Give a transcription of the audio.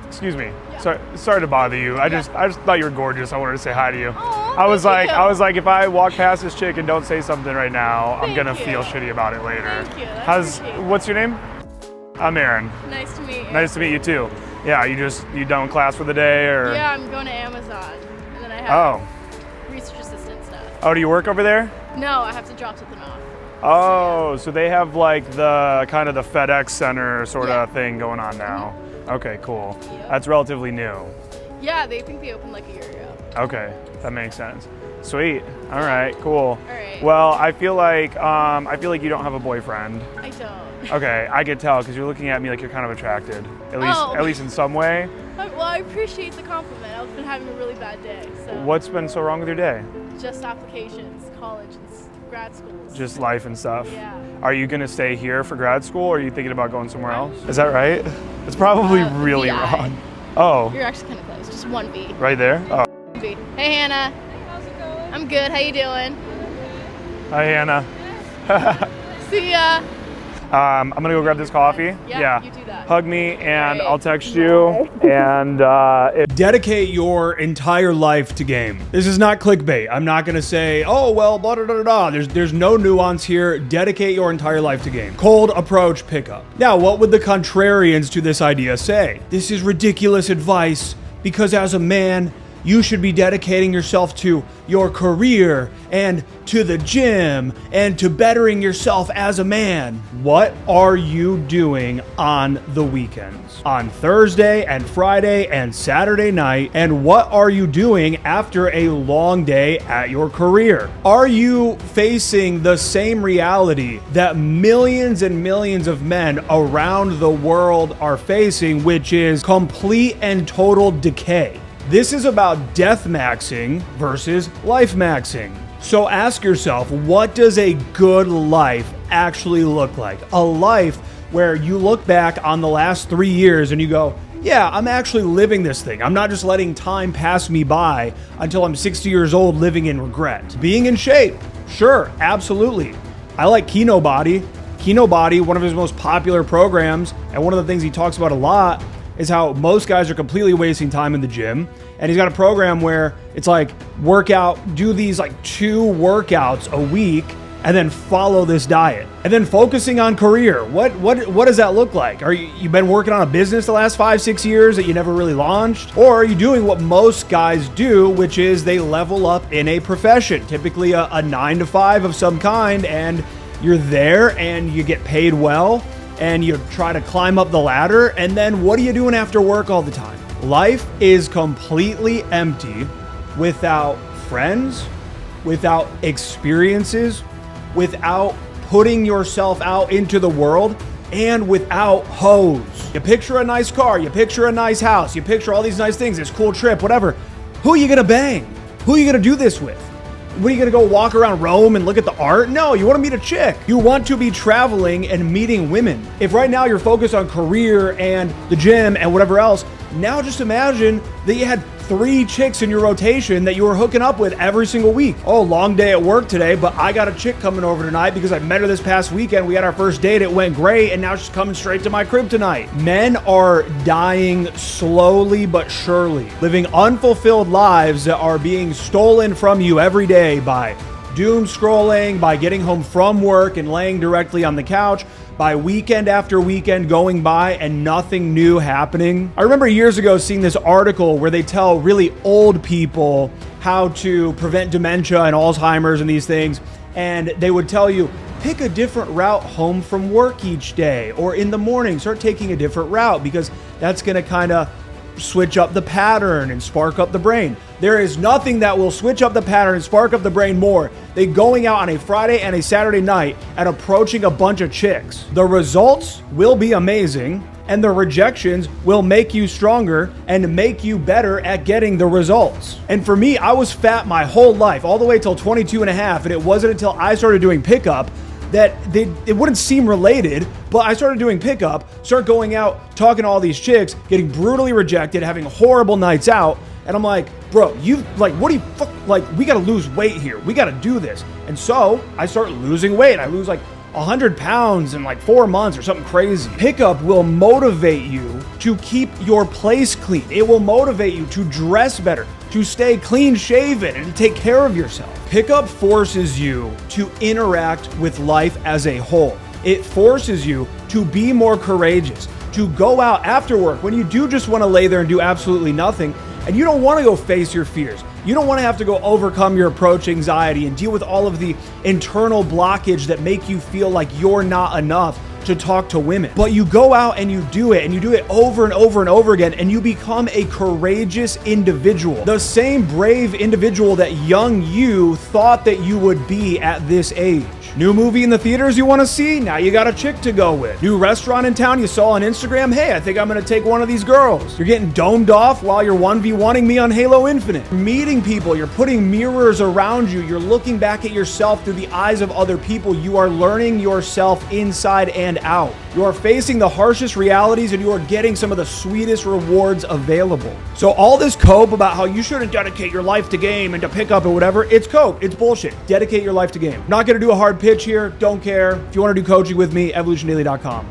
excuse me. Yeah. Sorry to bother you. I just thought you were gorgeous. I wanted to say hi to you. Aw, I was thank like, you. if I walk past this chick and don't say something right now, I'm Thank gonna you. feel shitty about it later. Thank you. That's appreciated. What's your name? I'm Aaron. Nice to meet you. Nice to meet you too. Yeah, you done class for the day or? Yeah, I'm going to Amazon, and then I have research assistant stuff. Oh, do you work over there? No, I have to drop something off. Oh, so they have like the kind of the FedEx Center sort Yeah. of thing going on now. Okay, cool. Yep. That's relatively new. Yeah, they think they opened like a year ago. Okay, that makes sense. Sweet. All right, cool. All right. Well, I feel like you don't have a boyfriend. I don't. Okay, I could tell because you're looking at me like you're kind of attracted. Oh. At least in some way. Well, I appreciate the compliment. I've been having a really bad day, so. What's been so wrong with your day? Just applications, college, and grad schools. Just life and stuff. Yeah. Are you gonna stay here for grad school, or are you thinking about going somewhere else? Is that right? It's probably really VI. wrong. Oh, You're actually kind of close. Just one B. right there. Oh, B. Hey, Hannah. Hey, how's it going? I'm good. How you doing? hi Hannah. See ya. I'm gonna go grab this coffee. Yeah, you do that. Hug me, and Great. I'll text you. And dedicate your entire life to game. This is not clickbait. I'm not gonna say, oh well, blah blah blah blah. There's no nuance here. Dedicate your entire life to game. Cold approach pickup. Now, what would the contrarians to this idea say? This is ridiculous advice because as a man, you should be dedicating yourself to your career and to the gym and to bettering yourself as a man. What are you doing on the weekends? On Thursday and Friday and Saturday night? And what are you doing after a long day at your career? Are you facing the same reality that millions and millions of men around the world are facing, which is complete and total decay? This is about death maxing versus life maxing. So ask yourself, what does a good life actually look like? A life where you look back on the last 3 years and you go, yeah, I'm actually living this thing. I'm not just letting time pass me by until I'm 60 years old living in regret. Being in shape, sure, absolutely. I like Kino Body. Kino Body, one of his most popular programs, and one of the things he talks about a lot is how most guys are completely wasting time in the gym. And he's got a program where it's like do these like 2 workouts a week and then follow this diet. And then focusing on career. What does that look like? You've been working on a business the last 5-6 years that you never really launched? Or are you doing what most guys do, which is they level up in a profession, typically a 9-to-5 of some kind, and you're there and you get paid well and you try to climb up the ladder, and then what are you doing after work all the time? Life is completely empty without friends, without experiences, without putting yourself out into the world, and without hoes. You picture a nice car, you picture a nice house, you picture all these nice things, this cool trip, whatever. Who are you gonna bang? Who are you gonna do this with? What are you gonna go walk around Rome and look at the art? No, you wanna meet a chick. You want to be traveling and meeting women. If right now you're focused on career and the gym and whatever else, now just imagine that you had 3 chicks in your rotation that you were hooking up with every single week. Oh, long day at work today, but I got a chick coming over tonight because I met her this past weekend. We had our first date, it went great, and now she's coming straight to my crib tonight. Men are dying slowly but surely, living unfulfilled lives that are being stolen from you every day by doom scrolling, by getting home from work and laying directly on the couch, by weekend after weekend going by and nothing new happening. I remember years ago seeing this article where they tell really old people how to prevent dementia and Alzheimer's and these things. And they would tell you, pick a different route home from work each day, or in the morning, start taking a different route because that's gonna kind of switch up the pattern and spark up the brain. There is nothing that will switch up the pattern and spark up the brain more than going out on a Friday and a Saturday night and approaching a bunch of chicks. The results will be amazing, and the rejections will make you stronger and make you better at getting the results. And for me, I was fat my whole life, all the way till 22 and a half, and it wasn't until I started doing pickup that it wouldn't seem related, but I started doing pickup, start going out, talking to all these chicks, getting brutally rejected, having horrible nights out, and I'm like, bro, what do you we gotta lose weight here. We gotta do this. And so I start losing weight. I lose like 100 pounds in like 4 months or something crazy. Pickup will motivate you to keep your place clean. It will motivate you to dress better, to stay clean shaven, and to take care of yourself. Pickup forces you to interact with life as a whole. It forces you to be more courageous, to go out after work when you do just want to lay there and do absolutely nothing, and you don't want to go face your fears. You don't want to have to go overcome your approach anxiety and deal with all of the internal blockage that make you feel like you're not enough to talk to women. But you go out and you do it over and over and over again, and you become a courageous individual. The same brave individual that young you thought that you would be at this age. New movie in the theaters you want to see? Now you got a chick to go with. New restaurant in town you saw on Instagram? Hey, I think I'm going to take one of these girls. You're getting domed off while you're 1v1ing me on Halo Infinite. You're meeting people, you're putting mirrors around you, you're looking back at yourself through the eyes of other people. You are learning yourself inside and out. You are facing the harshest realities, and you are getting some of the sweetest rewards available. So all this cope about how you shouldn't dedicate your life to game and to pick up or whatever, it's cope. It's bullshit. Dedicate your life to game. I'm not going to do a hard pitch here. Don't care. If you want to do coaching with me, evolutiondaily.com.